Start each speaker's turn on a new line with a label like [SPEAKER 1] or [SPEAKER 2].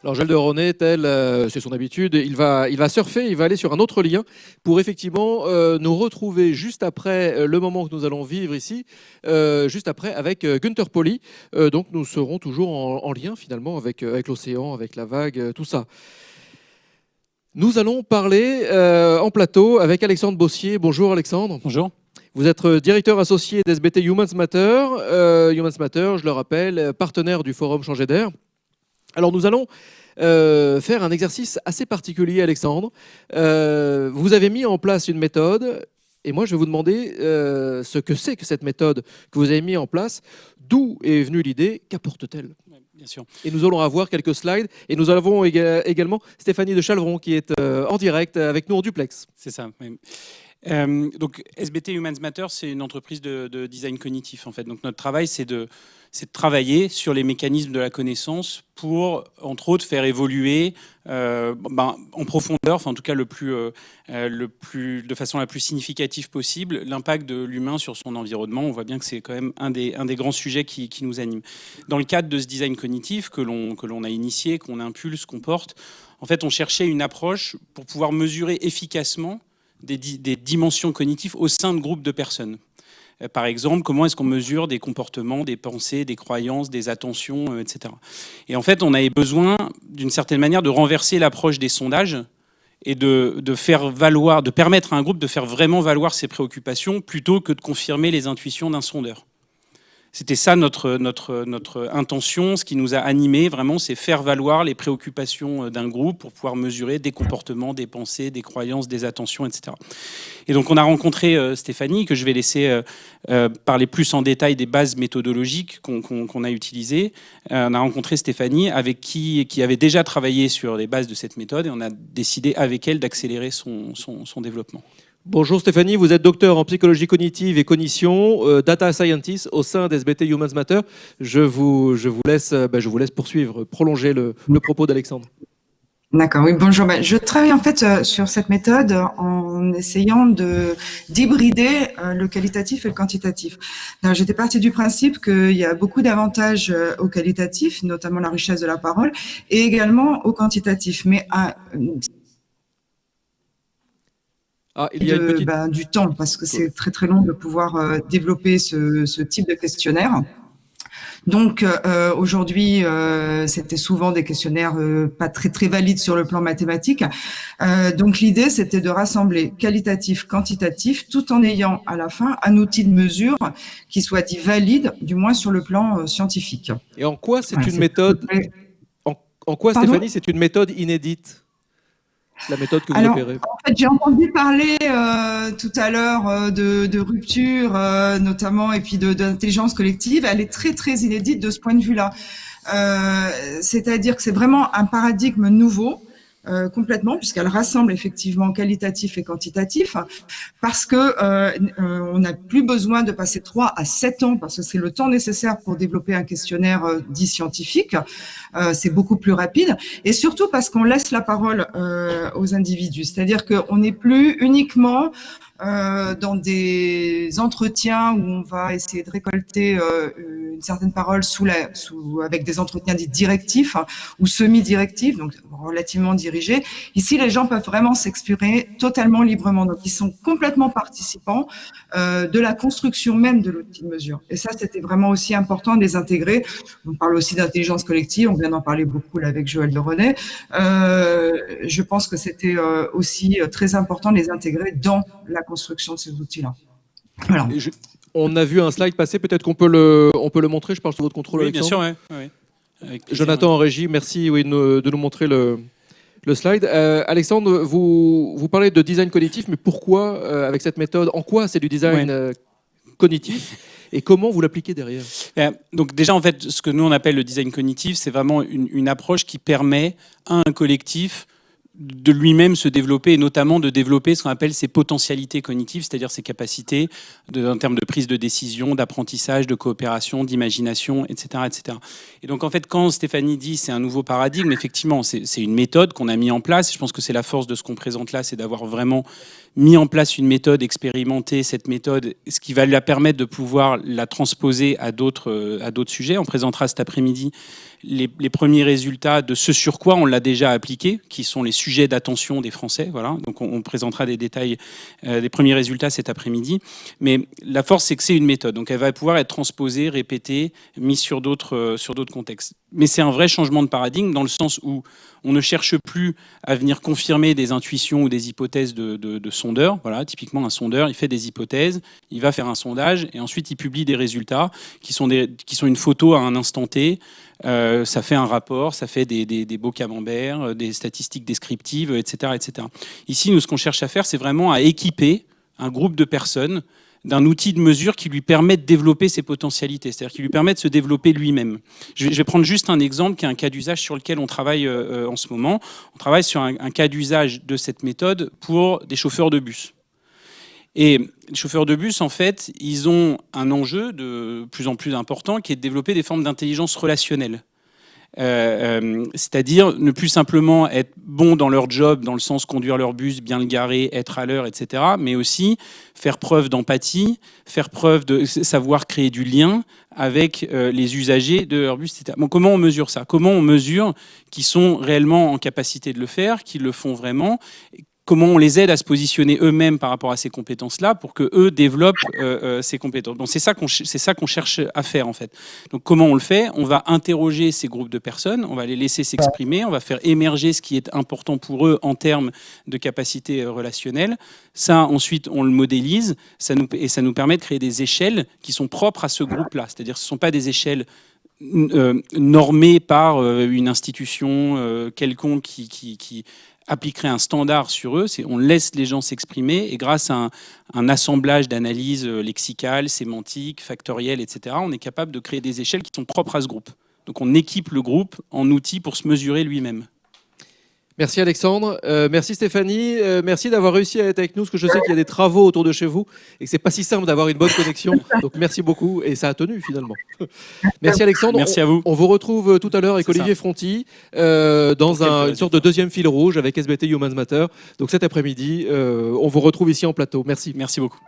[SPEAKER 1] Alors Gilles de Ronet, tel, c'est son habitude, il va surfer, il va aller sur un autre lien pour effectivement nous retrouver juste après le moment que nous allons vivre ici, juste après avec Günther Pauli. Donc nous serons toujours en lien finalement avec l'océan, avec la vague, tout ça. Nous allons parler en plateau avec Alexandre Bossier. Bonjour Alexandre.
[SPEAKER 2] Bonjour.
[SPEAKER 1] Vous êtes directeur associé d'SBT Humans Matter. Humans Matter, je le rappelle, partenaire du forum Changer d'air. Alors nous allons faire un exercice assez particulier, Alexandre. Vous avez mis en place une méthode, et moi je vais vous demander ce que c'est que cette méthode que vous avez mis en place, d'où est venue l'idée, qu'apporte-t-elle ?
[SPEAKER 2] Bien sûr.
[SPEAKER 1] Et nous allons avoir quelques slides, et nous avons également Stéphanie de Chalvron qui est en direct avec nous en duplex.
[SPEAKER 2] C'est ça. Oui. Donc SBT Humans Matter, c'est une entreprise de design cognitif en fait. Donc notre travail, c'est de travailler sur les mécanismes de la connaissance pour, entre autres, faire évoluer en profondeur, enfin en tout cas de façon la plus significative possible, l'impact de l'humain sur son environnement. On voit bien que c'est quand même un des grands sujets qui nous anime. Dans le cadre de ce design cognitif que l'on a initié, qu'on impulse, qu'on porte, en fait, on cherchait une approche pour pouvoir mesurer efficacement des dimensions cognitives au sein de groupes de personnes. Par exemple, comment est-ce qu'on mesure des comportements, des pensées, des croyances, des attentions, etc. Et en fait, on avait besoin, d'une certaine manière, de renverser l'approche des sondages et de permettre à un groupe de faire vraiment valoir ses préoccupations plutôt que de confirmer les intuitions d'un sondeur. C'était ça notre intention, ce qui nous a animés vraiment, c'est faire valoir les préoccupations d'un groupe pour pouvoir mesurer des comportements, des pensées, des croyances, des attentions, etc. Et donc on a rencontré Stéphanie, que je vais laisser parler plus en détail des bases méthodologiques qu'on a utilisées. On a rencontré Stéphanie qui avait déjà travaillé sur les bases de cette méthode et on a décidé avec elle d'accélérer son développement.
[SPEAKER 1] Bonjour Stéphanie, vous êtes docteur en psychologie cognitive et cognition, data scientist au sein d'SBT Humans Matter. Je vous laisse poursuivre, prolonger le propos d'Alexandre.
[SPEAKER 3] D'accord, oui, bonjour. Je travaille en fait sur cette méthode en essayant d'hybrider le qualitatif et le quantitatif. J'étais partie du principe qu'il y a beaucoup d'avantages au qualitatif, notamment la richesse de la parole, et également au quantitatif. Mais
[SPEAKER 1] il y a une petite...
[SPEAKER 3] du temps, parce que c'est très très long de pouvoir développer ce type de questionnaire. Donc aujourd'hui, c'était souvent des questionnaires pas très très valides sur le plan mathématique. Donc l'idée, c'était de rassembler qualitatif, quantitatif, tout en ayant à la fin un outil de mesure qui soit dit valide, du moins sur le plan scientifique.
[SPEAKER 1] Et en quoi c'est une méthode en quoi, Stéphanie, c'est une méthode inédite ? La méthode que vous opérez.
[SPEAKER 3] En fait, j'ai entendu parler tout à l'heure de rupture, notamment, et puis d'intelligence collective. Elle est très, très inédite de ce point de vue-là. C'est-à-dire que c'est vraiment un paradigme nouveau, complètement, puisqu'elle rassemble effectivement qualitatif et quantitatif, parce que on n'a plus besoin de passer 3 à 7 ans, parce que c'est le temps nécessaire pour développer un questionnaire dit scientifique. C'est beaucoup plus rapide, et surtout parce qu'on laisse la parole aux individus, c'est-à-dire qu'on n'est plus uniquement dans des entretiens où on va essayer de récolter une certaine parole avec des entretiens dits directifs ou semi-directifs, donc relativement dirigés. Ici, les gens peuvent vraiment s'exprimer totalement librement. Donc, ils sont complètement participants de la construction même de l'outil de mesure. Et ça, c'était vraiment aussi important de les intégrer. On parle aussi d'intelligence collective. On vient d'en parler beaucoup là, avec Joël de Ronet. Je pense que c'était aussi très important de les intégrer dans la construction de ces outils-là. Voilà.
[SPEAKER 1] On a vu un slide passer, peut-être qu'on peut le montrer. Je parle sous votre contrôle,
[SPEAKER 2] oui, bien sûr,
[SPEAKER 1] Alexandre.
[SPEAKER 2] Oui. Avec plaisir,
[SPEAKER 1] Jonathan en régie, merci de nous montrer le slide. Alexandre, vous parlez de design cognitif, mais pourquoi avec cette méthode ? En quoi c'est du design cognitif ? Et comment vous l'appliquez derrière ?
[SPEAKER 2] Donc déjà, en fait, ce que nous, on appelle le design cognitif, c'est vraiment une approche qui permet à un collectif de lui-même se développer, et notamment de développer ce qu'on appelle ses potentialités cognitives, c'est-à-dire ses capacités en termes de prise de décision, d'apprentissage, de coopération, d'imagination, etc., etc. Et donc en fait, quand Stéphanie dit c'est un nouveau paradigme, effectivement, c'est une méthode qu'on a mis en place. Je pense que c'est la force de ce qu'on présente là, c'est d'avoir vraiment mis en place une méthode, expérimenté cette méthode, ce qui va la permettre de pouvoir la transposer à d'autres sujets. On présentera cet après-midi les premiers résultats de ce sur quoi on l'a déjà appliqué, qui sont les sujets d'attention des Français. Voilà. Donc on présentera des détails, des premiers résultats cet après-midi. Mais la force, c'est que c'est une méthode. Donc elle va pouvoir être transposée, répétée, mise sur d'autres contextes. Mais c'est un vrai changement de paradigme dans le sens où on ne cherche plus à venir confirmer des intuitions ou des hypothèses de sondeurs. Voilà, typiquement, un sondeur, il fait des hypothèses, il va faire un sondage et ensuite il publie des résultats qui sont une photo à un instant T. Ça fait un rapport, ça fait des beaux camemberts, des statistiques descriptives, etc., etc. Ici, nous, ce qu'on cherche à faire, c'est vraiment à équiper un groupe de personnes d'un outil de mesure qui lui permet de développer ses potentialités, c'est-à-dire qui lui permet de se développer lui-même. Je vais prendre juste un exemple qui est un cas d'usage sur lequel on travaille en ce moment. On travaille sur un cas d'usage de cette méthode pour des chauffeurs de bus. Et les chauffeurs de bus, en fait, ils ont un enjeu de plus en plus important qui est de développer des formes d'intelligence relationnelle. C'est-à-dire ne plus simplement être bon dans leur job, dans le sens conduire leur bus, bien le garer, être à l'heure, etc., mais aussi faire preuve d'empathie, faire preuve de savoir créer du lien avec les usagers de leur bus, etc. Bon, comment on mesure ça? Comment on mesure qu'ils sont réellement en capacité de le faire, qu'ils le font vraiment? Comment on les aide à se positionner eux-mêmes par rapport à ces compétences-là pour qu'eux développent ces compétences. Donc c'est ça qu'on cherche à faire en fait. Donc comment on le fait? On va interroger ces groupes de personnes, on va les laisser s'exprimer, on va faire émerger ce qui est important pour eux en termes de capacité relationnelle. Ça, ensuite, on le modélise et ça nous permet de créer des échelles qui sont propres à ce groupe-là. C'est-à-dire que ce ne sont pas des échelles normées par une institution quelconque qui appliquerait un standard sur eux, on laisse les gens s'exprimer et grâce à un assemblage d'analyses lexicales, sémantiques, factorielles, etc., on est capable de créer des échelles qui sont propres à ce groupe. Donc on équipe le groupe en outils pour se mesurer lui-même.
[SPEAKER 1] Merci Alexandre, merci Stéphanie, merci d'avoir réussi à être avec nous, parce que je sais qu'il y a des travaux autour de chez vous et que c'est pas si simple d'avoir une bonne connexion. Donc merci beaucoup et ça a tenu finalement. Merci Alexandre.
[SPEAKER 2] Merci à vous.
[SPEAKER 1] On vous retrouve tout à l'heure avec Olivier Fronti dans une sorte de deuxième fil rouge avec SBT Humans Matter. Donc cet après-midi, on vous retrouve ici en plateau. Merci.
[SPEAKER 2] Merci beaucoup.